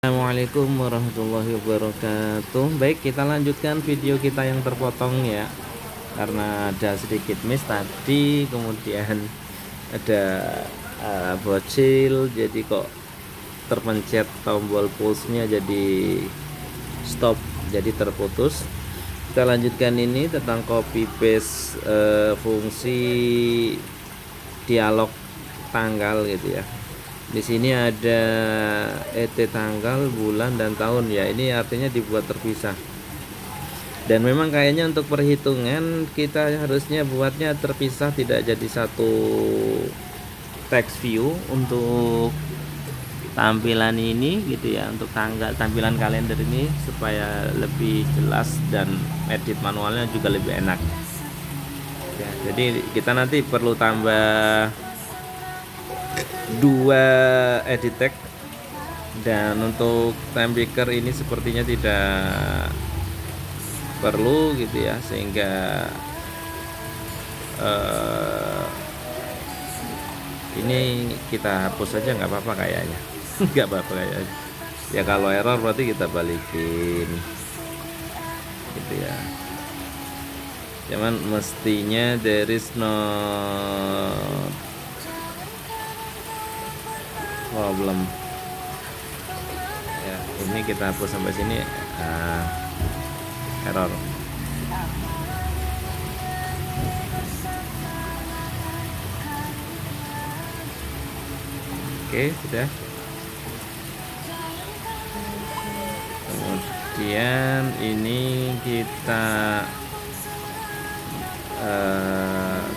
Assalamualaikum warahmatullahi wabarakatuh. Baik, kita lanjutkan video kita yang terpotong ya, karena ada sedikit miss tadi, kemudian ada bocil, jadi kok terpencet tombol pulse-nya jadi stop, jadi terputus. Kita lanjutkan ini tentang copy paste fungsi dialog tanggal gitu ya. Di sini ada ET tanggal, bulan, dan tahun ya. Ini artinya dibuat terpisah. Dan memang kayaknya untuk perhitungan kita harusnya buatnya terpisah, tidak jadi satu text view untuk tampilan ini gitu ya. Untuk tanggal, tampilan kalender ini supaya lebih jelas dan edit manualnya juga lebih enak. Ya, jadi kita nanti perlu tambah 2 edit tag, dan untuk time picker ini sepertinya tidak perlu gitu ya, sehingga ini kita hapus saja, nggak apa-apa kayaknya. Nggak apa-apa kayaknya ya. Kalau error berarti kita balikin gitu ya. Cuman mestinya there is no problem ya. Ini kita hapus sampai sini, error. Oke, sudah. Kemudian ini kita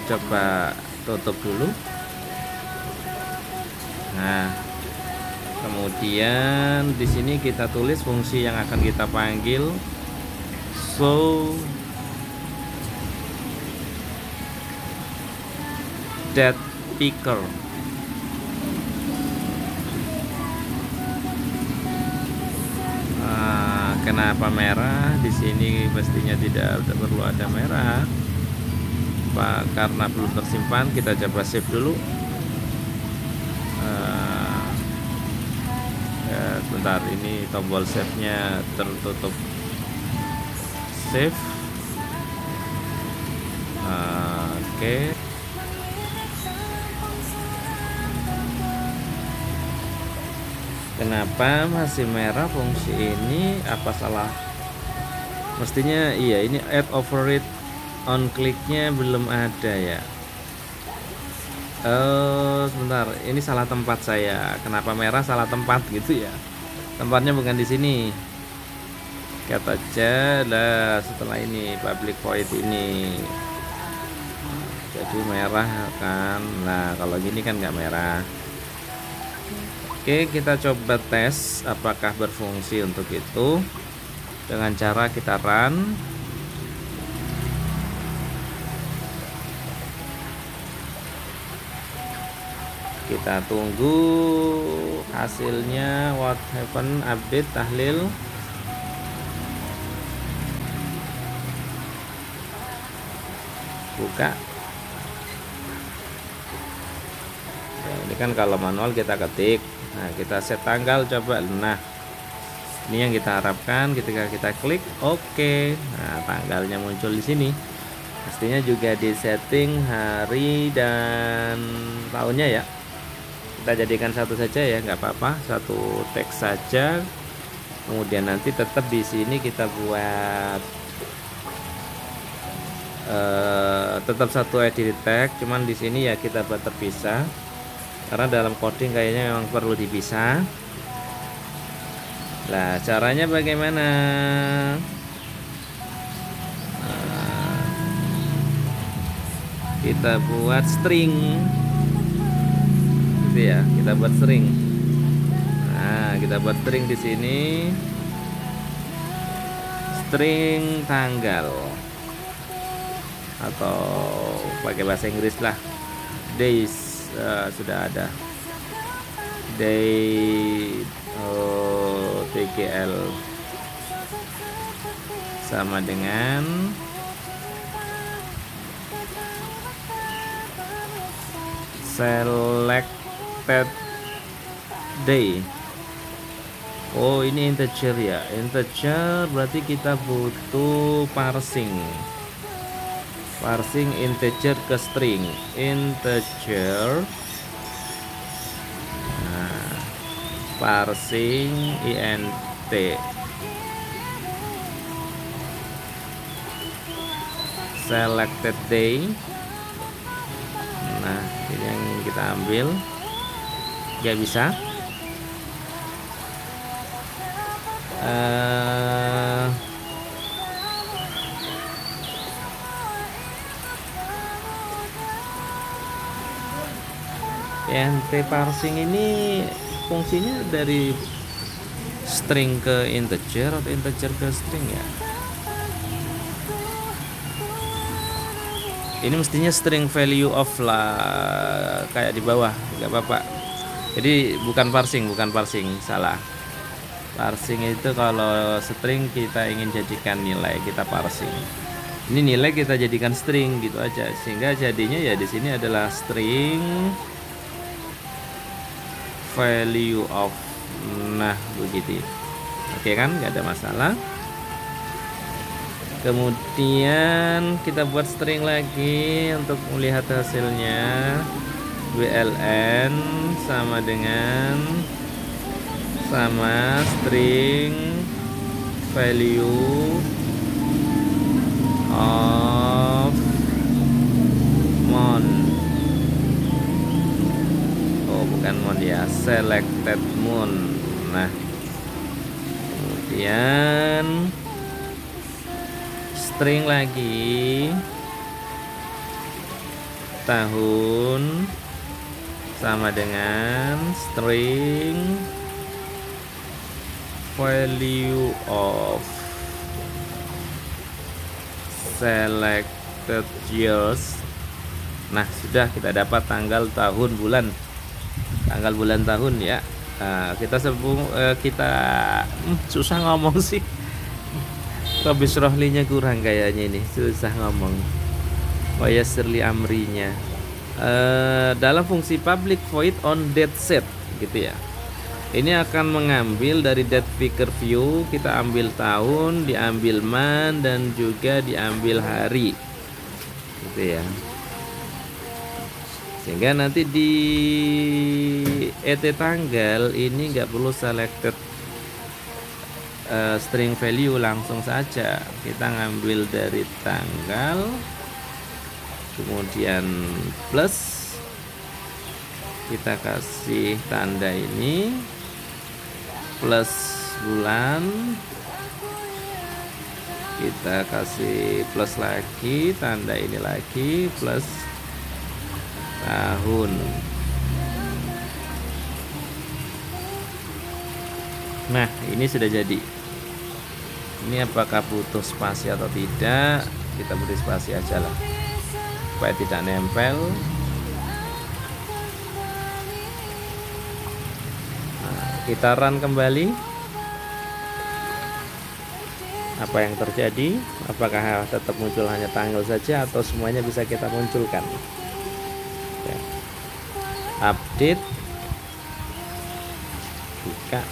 coba tutup dulu. Nah, kemudian di sini kita tulis fungsi yang akan kita panggil, show date picker. Kenapa merah? Di sini pastinya tidak perlu ada merah, Pak, karena belum tersimpan. Kita coba save dulu. Sebentar, ini tombol save-nya tertutup. Save. Oke. Kenapa masih merah fungsi ini? Apa salah? Mestinya iya, ini add override on click-nya belum ada ya. Sebentar, ini salah tempat saya. Kenapa merah salah tempat gitu ya? Tempatnya bukan di sini. Kata aja lah setelah ini public void ini. Jadi merah kan. Nah, kalau gini kan nggak merah. Oke, kita coba tes apakah berfungsi untuk itu dengan cara kita run. Kita tunggu hasilnya. What happened? Update tahlil. Buka. Nah, ini kan kalau manual kita ketik. Nah, kita set tanggal coba. Nah, ini yang kita harapkan ketika kita klik oke. Nah, tanggalnya muncul di sini. Pastinya juga di setting hari dan tahunnya ya. Kita jadikan satu saja ya, nggak apa-apa, satu teks saja. Kemudian nanti tetap di sini kita buat tetap satu edit tag, cuman di sini ya kita buat terpisah. Karena dalam coding kayaknya memang perlu dipisah. Nah, caranya bagaimana? Kita buat string gitu ya. Kita buat string. Nah, kita buat string di sini. String tanggal, atau pakai bahasa Inggris lah, days. Sudah ada day, TGL sama dengan selected day. Oh, ini integer ya. Integer berarti kita butuh parsing. Parsing integer ke string. Integer. Nah, parsing int. Selected day. Nah, ini yang kita ambil. Gak bisa. Int parsing ini fungsinya dari string ke integer atau integer ke string ya? Ini mestinya string value of lah, kayak di bawah, nggak apa-apa. Jadi bukan parsing, salah. Parsing itu kalau string kita ingin jadikan nilai, kita parsing. Ini nilai kita jadikan string gitu aja, sehingga jadinya ya di sini adalah string value of. Nah, begitu. Oke kan, nggak ada masalah. Kemudian kita buat string lagi untuk melihat hasilnya. WLN sama dengan string value of mon. Oh, bukan mon ya, selected mon. Nah, kemudian string lagi tahun sama dengan string value of selected years. Nah, sudah kita dapat tanggal, tahun, bulan. Tanggal, bulan, tahun ya. Nah, kita susah ngomong sih. Robis rohlinya kurang kayaknya ini, susah ngomong. Wayasirli amrinya. Dalam fungsi public void on date set gitu ya. Ini akan mengambil dari date picker view, kita ambil tahun, diambil man, dan juga diambil hari gitu ya. Sehingga nanti di et tanggal ini nggak perlu selected string value, langsung saja kita ngambil dari tanggal, kemudian plus, kita kasih tanda ini, plus bulan, kita kasih plus lagi, tanda ini lagi, plus tahun. Nah, ini sudah jadi. Ini apakah butuh spasi atau tidak? Kita beri spasi aja lah, supaya tidak nempel. Nah, kita run kembali. Apa yang terjadi? Apakah tetap muncul hanya tanggal saja atau semuanya bisa kita munculkan? Oke. Update, buka.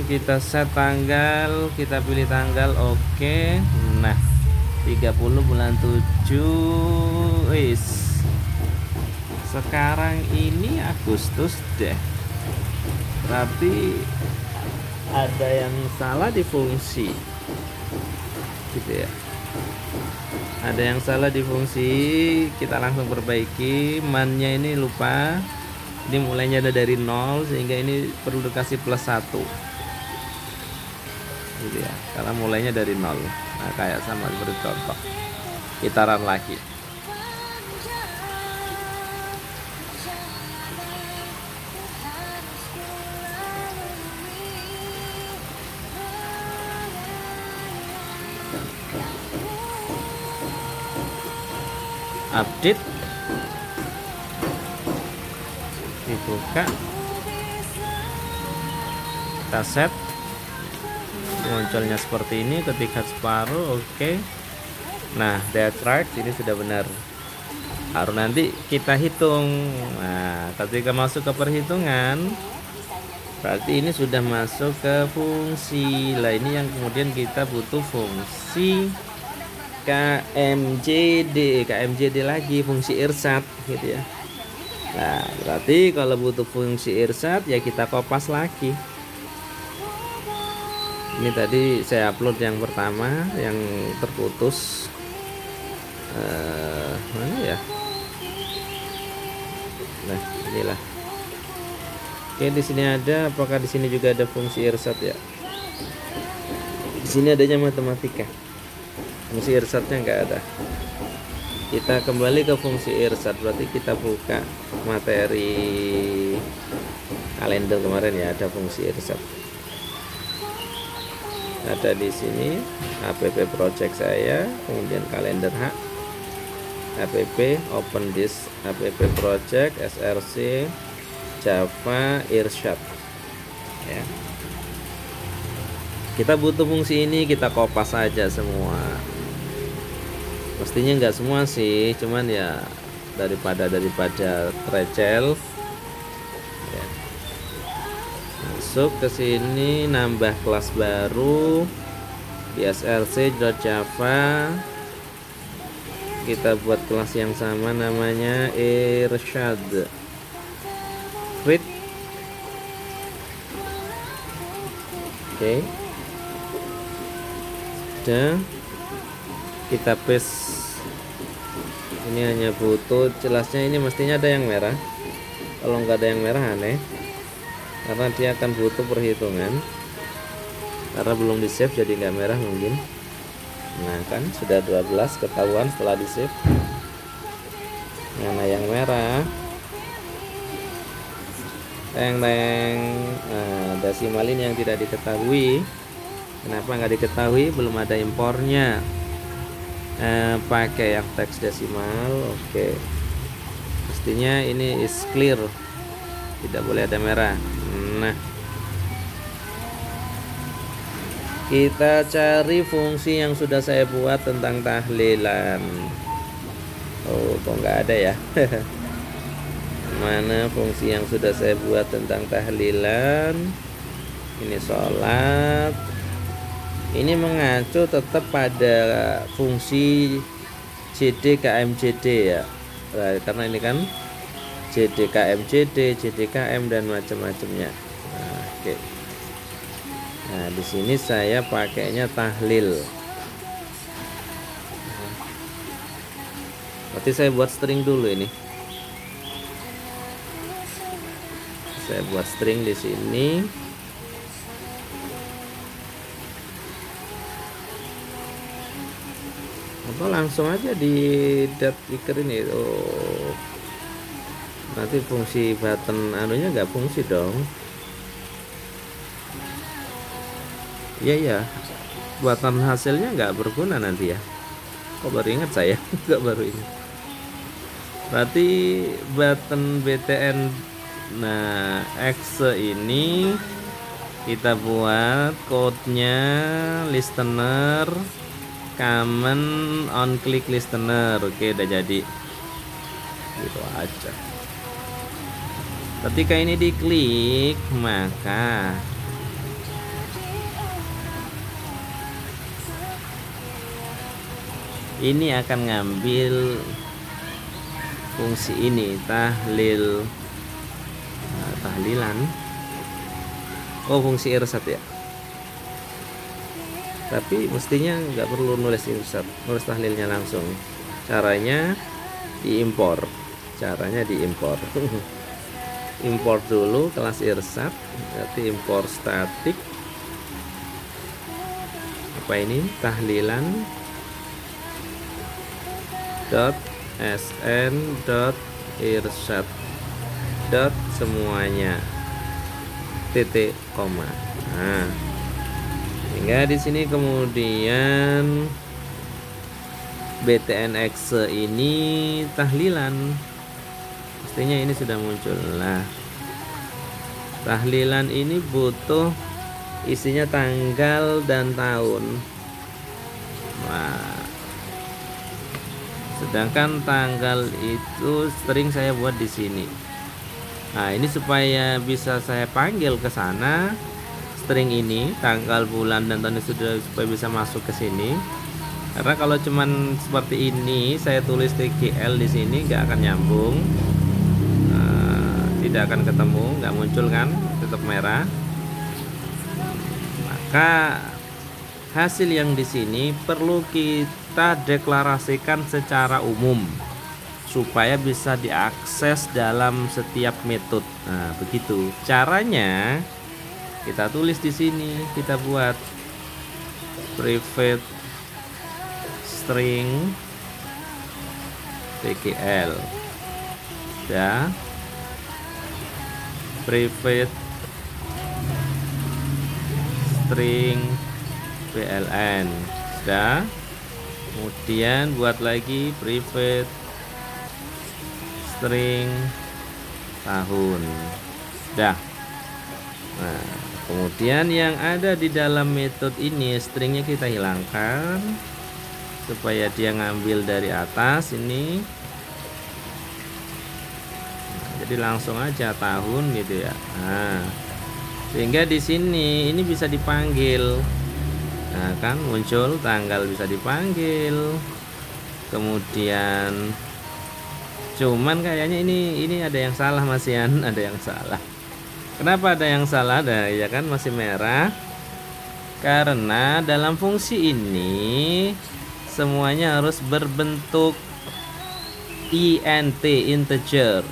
Kita set tanggal, kita pilih tanggal, oke. Nah, 30 bulan 7. Sekarang ini Agustus deh. Berarti ada yang salah di fungsi gitu ya. Ada yang salah di fungsi, kita langsung perbaiki. Man-nya ini lupa. Ini mulainya ada dari 0, sehingga ini perlu dikasih plus 1 gitu ya, karena mulainya dari 0. Nah, kayak sama seperti contoh. Kita run lagi. Update, dibuka, kita set, munculnya seperti ini ketika separuh. Oke. Nah, that's right, ini sudah benar. baru nanti kita hitung. Nah, ketika masuk ke perhitungan berarti ini sudah masuk ke fungsi. Lah ini yang kemudian kita butuh fungsi KMJD lagi, fungsi irsat gitu ya. Nah, berarti kalau butuh fungsi irsat ya kita kopas lagi. Ini tadi saya upload yang pertama yang terputus. Mana ya? Nah, inilah. Oke, di sini ada. Apakah di sini juga ada fungsi irsat ya? Di sini adanya matematika. Fungsi irsatnya nggak ada. Kita kembali ke fungsi irsat. Berarti kita buka materi kalender kemarin ya, ada fungsi irsat. Ada di sini app project saya, kemudian kalender H, app open disk, app project, src, Java, irsyad ya. Kita butuh fungsi ini, kita kopas saja semua. Mestinya nggak semua sih, cuman ya daripada trecel ya. Masuk ke sini, nambah kelas baru di src.java. Kita buat kelas yang sama, namanya irsyad create. Oke, sudah kita paste. Ini hanya butuh jelasnya, ini mestinya ada yang merah. Kalau nggak ada yang merah aneh, karena dia akan butuh perhitungan. Karena belum di save jadi nggak merah mungkin. Nah kan sudah 12 ketahuan setelah di save. Mana yang merah? Nah, desimal ini yang tidak diketahui. Kenapa nggak diketahui? Belum ada impornya. Pakai yang teks desimal. Oke, mestinya ini is clear, tidak boleh ada merah. Nah, kita cari fungsi yang sudah saya buat tentang tahlilan. Oh, kok nggak ada ya? Mana fungsi yang sudah saya buat tentang tahlilan? Ini sholat. Ini mengacu tetap pada fungsi JD-KMJD ya. Nah, karena ini kan JD-KMJD, JD-KM dan macam-macamnya. Nah, oke. Nah, di sini saya pakainya tahlil. Berarti saya buat string dulu ini. Saya buat string di sini. Atau langsung aja di dot picker ini. Oh, nanti fungsi button anunya nggak fungsi dong. Iya ya, buatan hasilnya nggak berguna nanti ya. Kok baru ingat saya? Nggak baru ini. Berarti button btn. Nah, exe ini kita buat code-nya listener common on click listener. Oke, udah jadi. Gitu aja. Ketika ini diklik, maka ini akan ngambil fungsi ini, tahlil. Nah, tahlilan. Oh, fungsi irsat ya. Tapi mestinya nggak perlu nulis irsat, nulis tahlilnya langsung. Caranya diimpor. Import dulu kelas irsat, berarti import static. Apa ini? Tahlilan .sn .irsat semuanya titik koma. Nah, sehingga di sini kemudian btn-exe ini tahlilan. Mestinya ini sudah muncul. Nah, tahlilan ini butuh isinya tanggal dan tahun. Wah, sedangkan tanggal itu string saya buat di sini. Nah, ini supaya bisa saya panggil ke sana, string ini tanggal, bulan, dan tahun sudah, supaya bisa masuk ke sini. Karena kalau cuman seperti ini saya tulis TGL di sini nggak akan nyambung, tidak akan ketemu, nggak muncul kan, tetap merah. Maka hasil yang di sini perlu kita deklarasikan secara umum supaya bisa diakses dalam setiap metode. Nah, begitu caranya. Kita tulis di sini, kita buat private string TGL, ya, private string PLN, sudah. Kemudian buat lagi private string tahun, sudah. Nah, kemudian yang ada di dalam metode ini stringnya kita hilangkan supaya dia ngambil dari atas ini. Nah, jadi langsung aja tahun gitu ya. Nah, sehingga di sini ini bisa dipanggil. Nah, kan muncul tanggal bisa dipanggil. Kemudian cuman kayaknya ini ada yang salah, Mas Yan, ada yang salah. Kenapa ada yang salah? Nah, ya kan masih merah. Karena dalam fungsi ini semuanya harus berbentuk int, integer.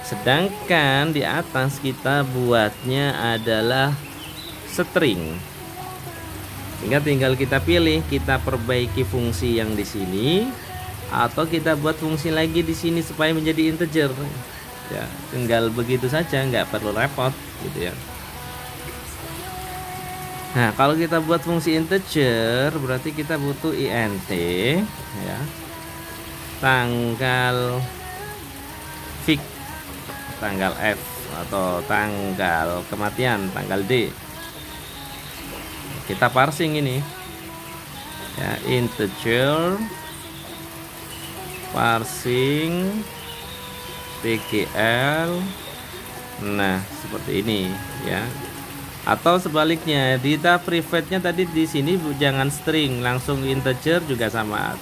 Sedangkan di atas kita buatnya adalah string. Sehingga tinggal kita pilih, kita perbaiki fungsi yang di sini atau kita buat fungsi lagi di sini supaya menjadi integer. Ya, tinggal begitu saja, nggak perlu repot gitu ya. Nah, kalau kita buat fungsi integer berarti kita butuh int, ya, tanggal fix, tanggal F, atau tanggal kematian, tanggal D. Kita parsing ini, ya, integer parsing TGL. Nah, seperti ini ya. Atau sebaliknya, kita private-nya tadi di sini jangan string, langsung integer juga sama.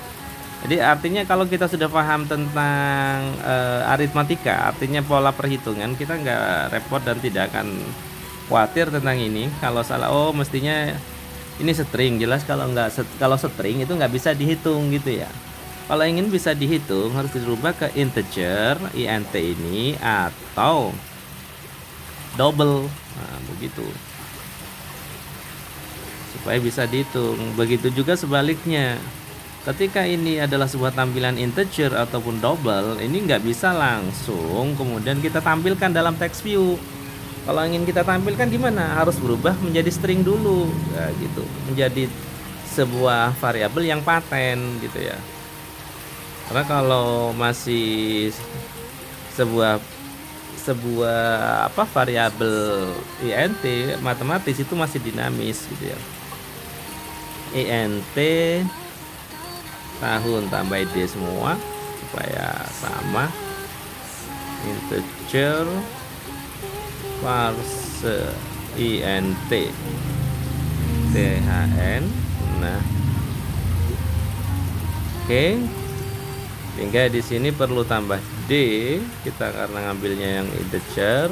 Jadi artinya kalau kita sudah paham tentang aritmatika, artinya pola perhitungan, kita nggak repot dan tidak akan khawatir tentang ini. Kalau salah, oh mestinya ini string, jelas kalau string itu nggak bisa dihitung gitu ya. Kalau ingin bisa dihitung harus dirubah ke integer int ini atau double. Nah, begitu. Supaya bisa dihitung. Begitu juga sebaliknya. Ketika ini adalah sebuah tampilan integer ataupun double, ini nggak bisa langsung kemudian kita tampilkan dalam text view. Kalau ingin kita tampilkan gimana? Harus berubah menjadi string dulu, ya, gitu. Menjadi sebuah variabel yang paten gitu ya. Karena kalau masih sebuah variabel int matematis itu masih dinamis gitu ya. int tahun tambah d semua supaya sama, integer parse int thn. Nah, oke. Sehingga di sini perlu tambah d, kita karena ngambilnya yang integer.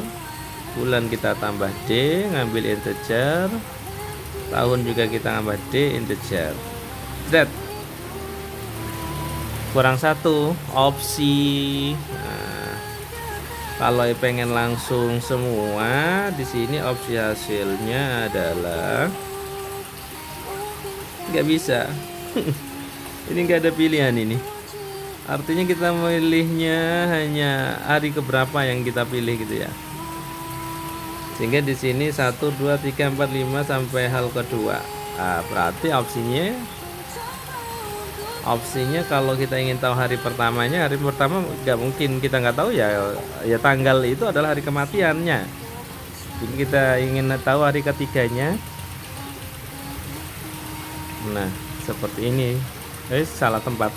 Bulan kita tambah d, ngambil integer. Tahun juga kita tambah d, integer. That kurang satu opsi. Nah, kalau pengen langsung semua, di sini opsi hasilnya adalah nggak bisa. Ini nggak ada pilihan ini. Artinya kita memilihnya hanya hari keberapa yang kita pilih gitu ya. Sehingga di sini 1, 2, 3, 4, 5 sampai hal kedua. Nah, berarti opsinya kalau kita ingin tahu hari pertamanya, hari pertama nggak mungkin kita nggak tahu ya tanggal itu adalah hari kematiannya. Jadi kita ingin tahu hari ketiganya. Nah, seperti ini. Salah tempat.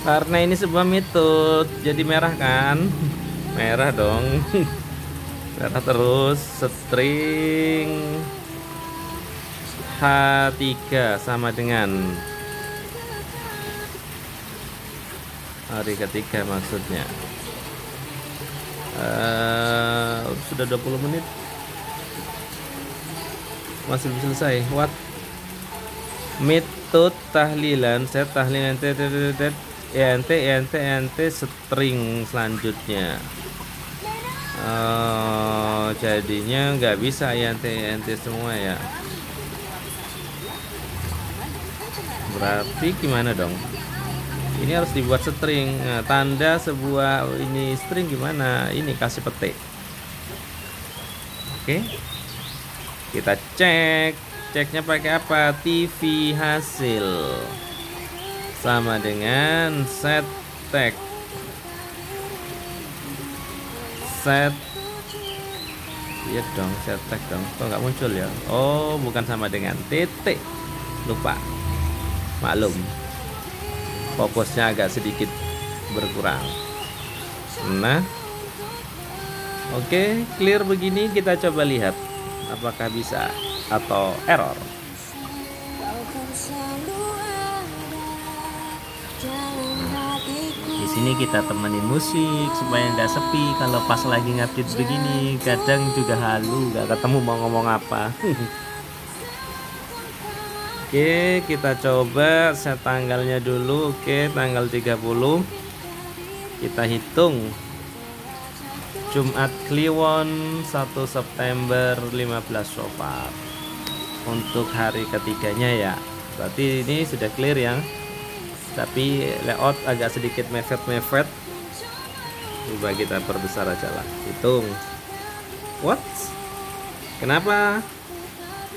Karena ini sebuah metode, jadi merah kan? Merah dong. Merah terus. String H3 sama dengan hari ketiga maksudnya. Sudah 20 menit masih belum selesai. What? Metode tahlilan set tahlilan ent string selanjutnya. Jadinya nggak bisa ent semua ya. Berarti gimana dong? Ini harus dibuat string. Nah, tanda sebuah ini string gimana? Ini kasih petik. Oke. Kita cek. Ceknya pakai apa? TV hasil sama dengan set tag. Set. Iya dong, set tag dong. Kok nggak muncul ya? Oh, bukan sama dengan titik. Lupa. Maklum. Fokusnya agak sedikit berkurang. Nah, oke, clear begini. Kita coba lihat apakah bisa atau error. Di sini kita temenin musik supaya nggak sepi. Kalau pas lagi ngupdate begini, kadang juga halu, nggak ketemu mau ngomong apa. Oke, kita coba set tanggalnya dulu. Oke, tanggal 30 kita hitung. Jumat Kliwon 1 September 15 Shofar. Untuk hari ketiganya ya. Berarti ini sudah clear ya. Tapi layout agak sedikit mepet-mepet. Coba kita perbesar aja lah. Hitung. What? Kenapa?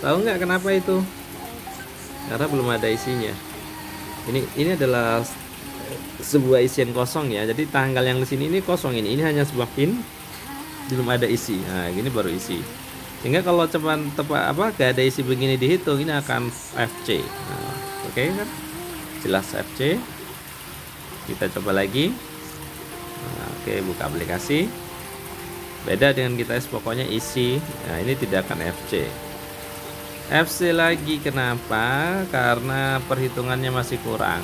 Tahu nggak kenapa itu? Karena belum ada isinya. Ini adalah sebuah isian kosong ya. Jadi tanggal yang di sini ini kosong ini hanya sebuah pin, belum ada isi. Nah, gini baru isi. Sehingga kalau gak ada isi begini dihitung, ini akan FC. Nah, oke kan? Jelas FC. Kita coba lagi. Nah, oke, buka aplikasi. Beda dengan kita pokoknya isi. Nah, ini tidak akan FC. FC lagi, kenapa? Karena perhitungannya masih kurang.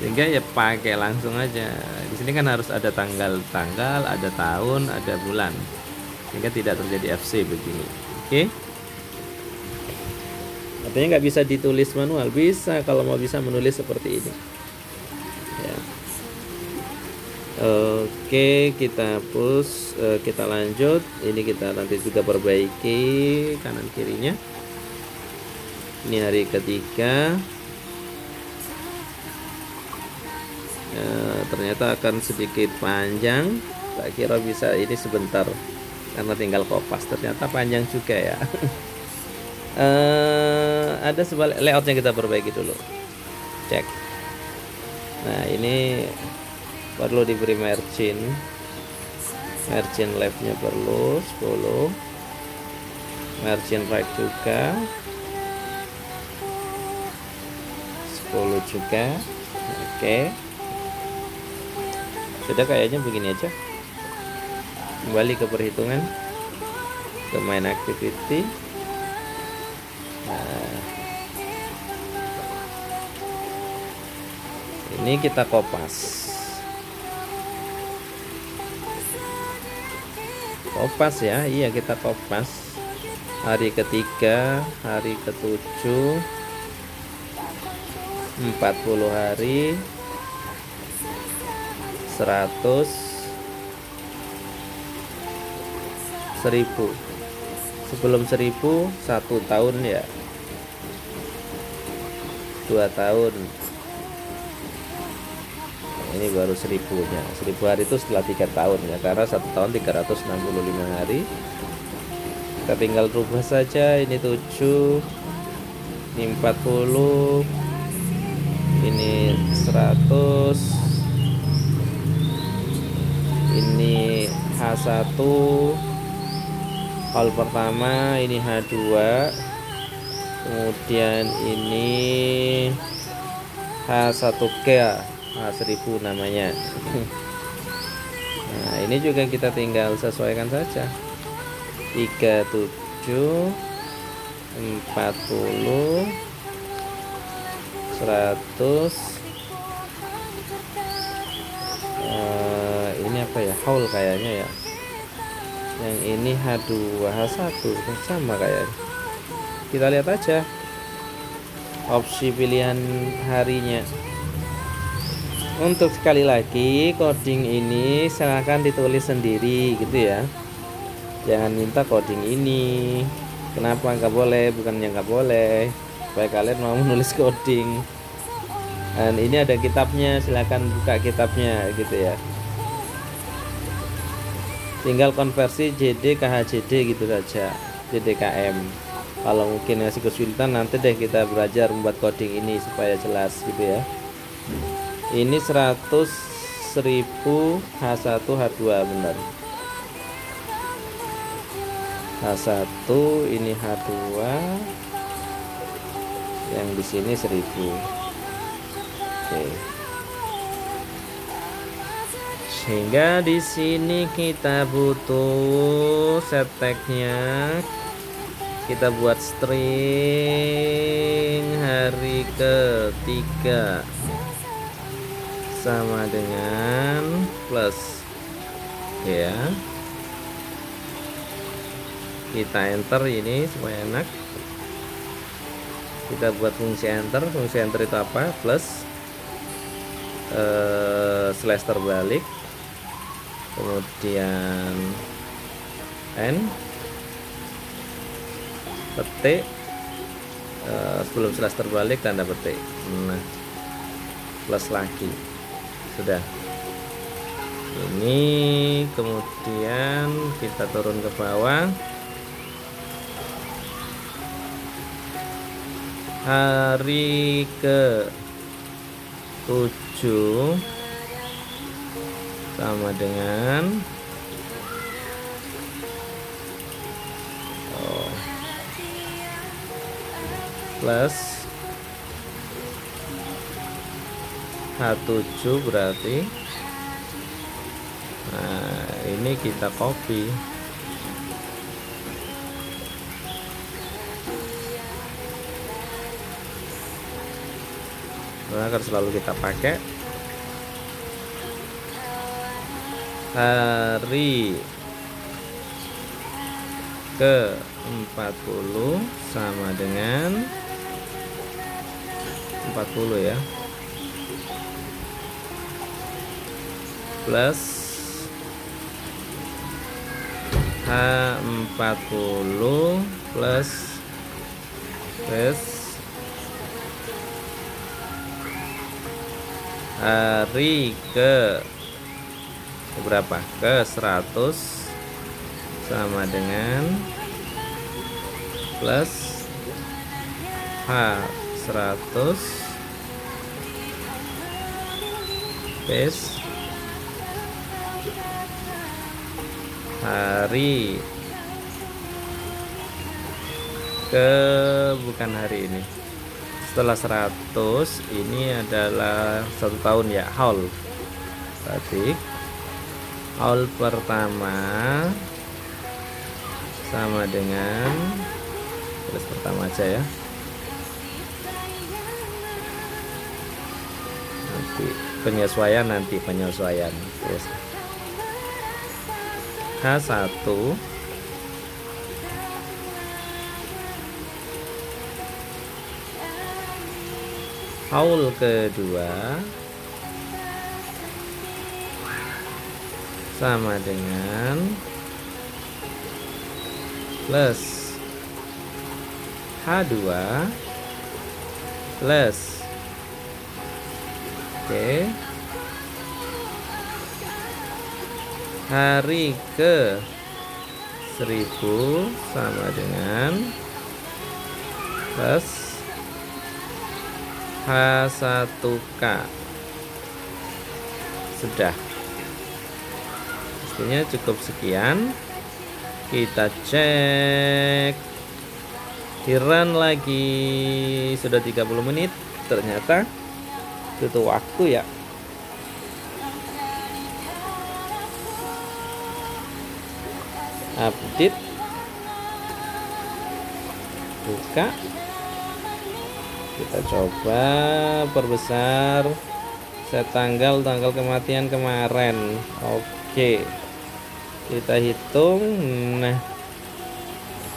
Sehingga ya pakai langsung aja. Di sini kan harus ada tanggal, ada tahun, ada bulan. Sehingga tidak terjadi FC begini. Oke. Artinya nggak bisa ditulis manual, bisa kalau mau bisa menulis seperti ini. Ya. Oke, kita hapus, kita lanjut. Ini kita nanti juga perbaiki kanan kirinya. Ini hari ketiga. Ternyata akan sedikit panjang. Tak kira bisa ini sebentar karena tinggal kopas. Ternyata panjang juga ya. Ada sebalik layoutnya kita perbaiki dulu. Cek. Nah, ini perlu diberi margin leftnya perlu 10, margin right juga 10 juga. Oke, sudah, kayaknya begini aja. Kembali ke perhitungan, ke main activity. Nah, ini kita kopas ya. Iya, kita kopas hari ketiga, hari ke-7, 40 hari, 100, 1000. Sebelum 1000 1 tahun ya, 2 tahun. Ini baru 1000-nya. 1000 hari itu setelah 3 tahun ya, karena 1 tahun 365 hari. Kita tinggal rubah saja. Ini 7, ini 40, ini 100, ini H1 hal pertama, ini H2, kemudian ini H1K H1000 namanya. Nah, ini juga kita tinggal sesuaikan saja. 37, 40, 100. Ini apa ya? Haul kayaknya ya. Yang ini H2, H1 sama kayaknya. Kita lihat aja opsi pilihan harinya. Untuk sekali lagi coding ini silahkan ditulis sendiri gitu ya, jangan minta coding ini. Kenapa nggak boleh? Bukannya nggak boleh, supaya kalian mau menulis coding. Dan ini ada kitabnya, silahkan buka kitabnya gitu ya. Tinggal konversi JD ke HJD gitu saja, JDKM. Kalau mungkin masih kesulitan, nanti deh kita belajar membuat coding ini supaya jelas gitu ya. Ini 100.000 H1 H2 benar. H1 ini H2, yang di sini 1000. Oke. Sehingga di sini kita butuh set tag-nya. Kita buat string hari ketiga sama dengan plus ya. Kita enter ini supaya enak. Kita buat fungsi enter. Fungsi enter itu apa? Plus slash terbalik, kemudian n, petik, sebelum slash terbalik tanda petik. Nah, plus lagi. Sudah. Ini kemudian kita turun ke bawah. Hari ke 7 sama dengan plus H7 berarti. Nah, ini kita copy. Nah, akan selalu kita pakai. Hari ke 40 sama dengan 40 ya, plus H40 plus hari ke berapa? Ke 100 sama dengan plus H100 space hari ke, bukan hari ini, setelah 100 ini adalah 1 tahun ya, haul. Berarti haul pertama sama dengan, tulis pertama aja ya, nanti penyesuaian terus H1 haul kedua sama dengan plus H2 plus hari ke 1000 sama dengan plus H1K. Sudah, pastinya cukup sekian. Kita cek, di run lagi, sudah 30 menit. Ternyata butuh waktu ya, update, buka, kita coba perbesar set tanggal kematian kemarin. Oke, kita hitung. Nah,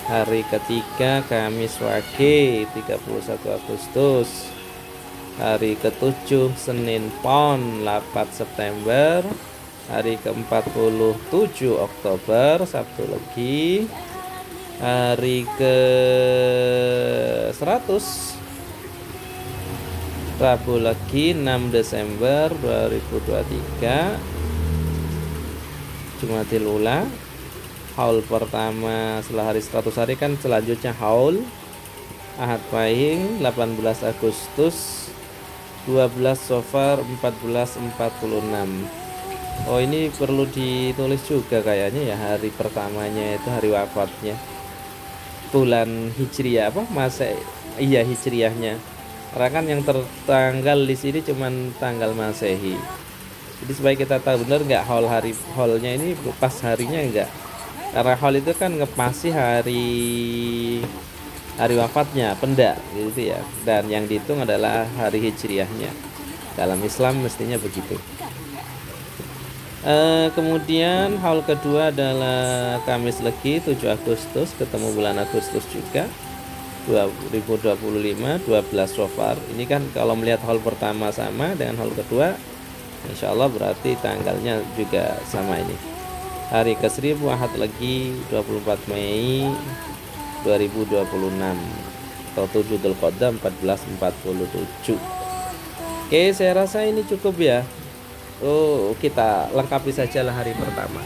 hari ketiga Kamis Wage 31 Agustus, hari ke-7 Senin Pon 8 September, hari ke-47 Oktober Sabtu Legi, hari ke-100 Rabu Legi 6 Desember 2023, Jumatil Ula. Haul pertama setelah hari 100 hari kan selanjutnya haul Ahad Pahing 18 Agustus 12 Safar 1446. Oh, ini perlu ditulis juga kayaknya ya, hari pertamanya itu hari wafatnya, bulan Hijriah apa Masehi. Iya, Hijriahnya. Karena kan yang tertanggal di sini cuman tanggal Masehi. Jadi supaya kita tahu benar nggak haulnya ini pas harinya enggak. Karena haul itu kan ngepasi hari wafatnya penda gitu ya. Dan yang dihitung adalah hari Hijriahnya. Dalam Islam mestinya begitu. Kemudian haul kedua adalah Kamis Legi 7 Agustus, ketemu bulan Agustus juga 2025 12 Safar. Ini kan kalau melihat haul pertama sama dengan haul kedua, insya Allah berarti tanggalnya juga sama ini. Hari ke-1000 Ahad Legi 24 Mei 2026 atau 7 Dzulqa'dah 1447. Oke, saya rasa ini cukup ya. Kita lengkapi sajalah hari pertama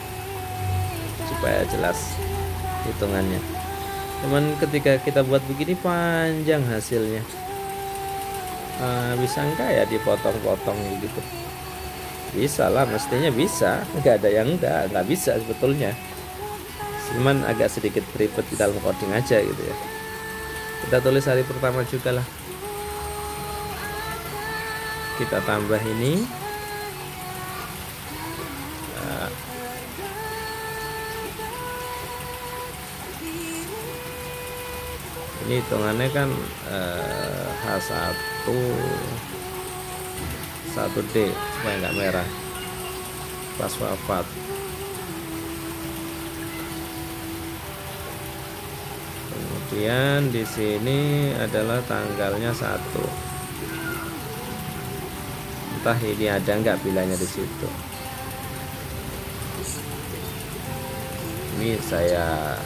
supaya jelas hitungannya. Cuman ketika kita buat begini panjang hasilnya, bisa enggak ya dipotong-potong gitu? Bisa lah, mestinya bisa. Enggak ada yang enggak bisa sebetulnya. Cuman agak sedikit ribet di dalam coding aja gitu ya. Kita tulis hari pertama juga lah. Kita tambah ini. Ini hitungannya kan H1 1D supaya nggak merah pas wafat. Kemudian di sini adalah tanggalnya 1. Entah ini ada nggak bilangnya di situ. Ini saya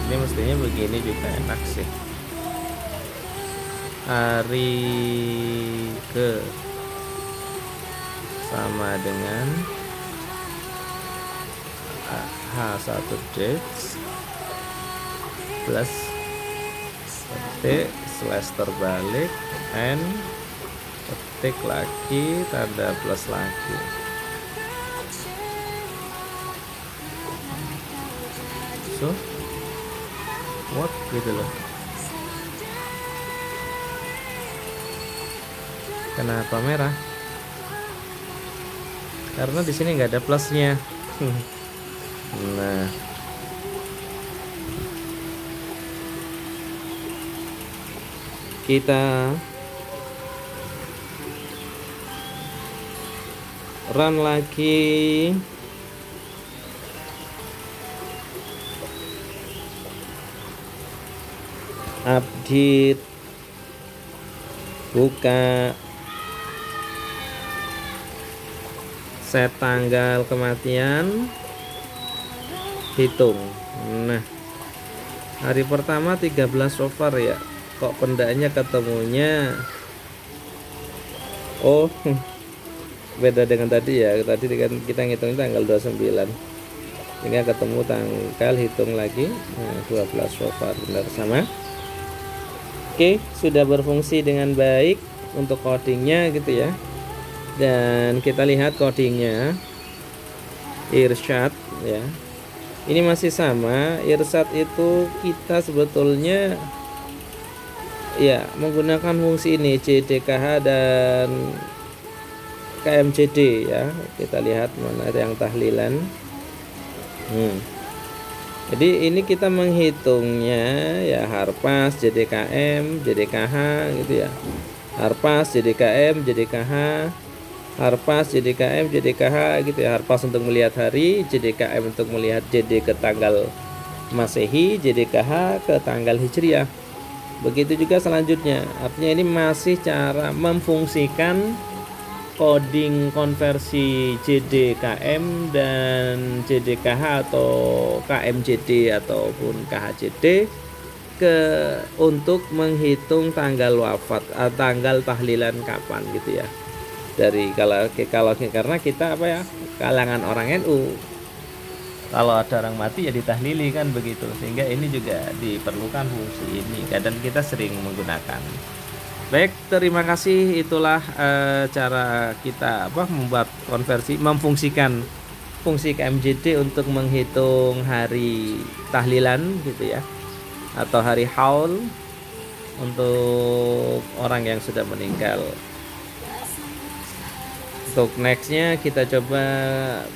ini mestinya begini juga enak sih. Hari ke sama dengan H1 dates plus ketik slash terbalik N ketik lagi tanda plus lagi. So what gitu loh. Kenapa merah? Karena di sini nggak ada plusnya. Nah, kita run lagi. Update, buka, set tanggal kematian, hitung. Nah, hari pertama 13 Safar ya. Kok pendaknya ketemunya beda dengan tadi ya. Tadi kan kita ngitung tanggal 29. Sehingga ketemu tanggal, hitung lagi. Nah, 12 Safar benar sama. Oke, sudah berfungsi dengan baik untuk codingnya gitu ya. Dan kita lihat codingnya irsyad ya. Ini masih sama. Irsyad itu kita sebetulnya ya menggunakan fungsi ini CDKH dan KMJD ya. Kita lihat mana yang tahlilan. Jadi ini kita menghitungnya ya Harpas, JDKM, JDKH gitu ya. Harpas, JDKM, JDKH, Harpas, JDKM, JDKH gitu ya. Harpas untuk melihat hari, JDKM untuk melihat JD ke tanggal Masehi, JDKH ke tanggal Hijriah. Begitu juga selanjutnya. Artinya ini masih cara memfungsikan coding konversi JDKM dan JDKH atau KMJD ataupun KHJD untuk menghitung tanggal wafat, tanggal tahlilan kapan gitu ya. Dari kalau karena kita kalangan orang NU, kalau ada orang mati ya ditahlili kan begitu, sehingga ini juga diperlukan fungsi ini. Kadang kita sering menggunakan. Baik, terima kasih. Itulah cara kita membuat konversi, memfungsikan fungsi KMJD untuk menghitung hari tahlilan gitu ya, atau hari haul untuk orang yang sudah meninggal. Untuk nextnya kita coba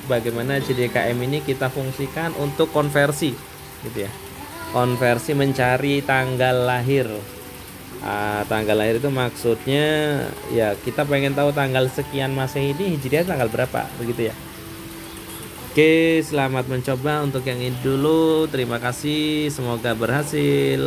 bagaimana JDKM ini kita fungsikan untuk konversi gitu ya, konversi mencari tanggal lahir. Tanggal lahir itu maksudnya ya kita pengen tahu tanggal sekian Masehi ini Hijriah tanggal berapa begitu ya. Oke, selamat mencoba untuk yang ini dulu. Terima kasih, semoga berhasil.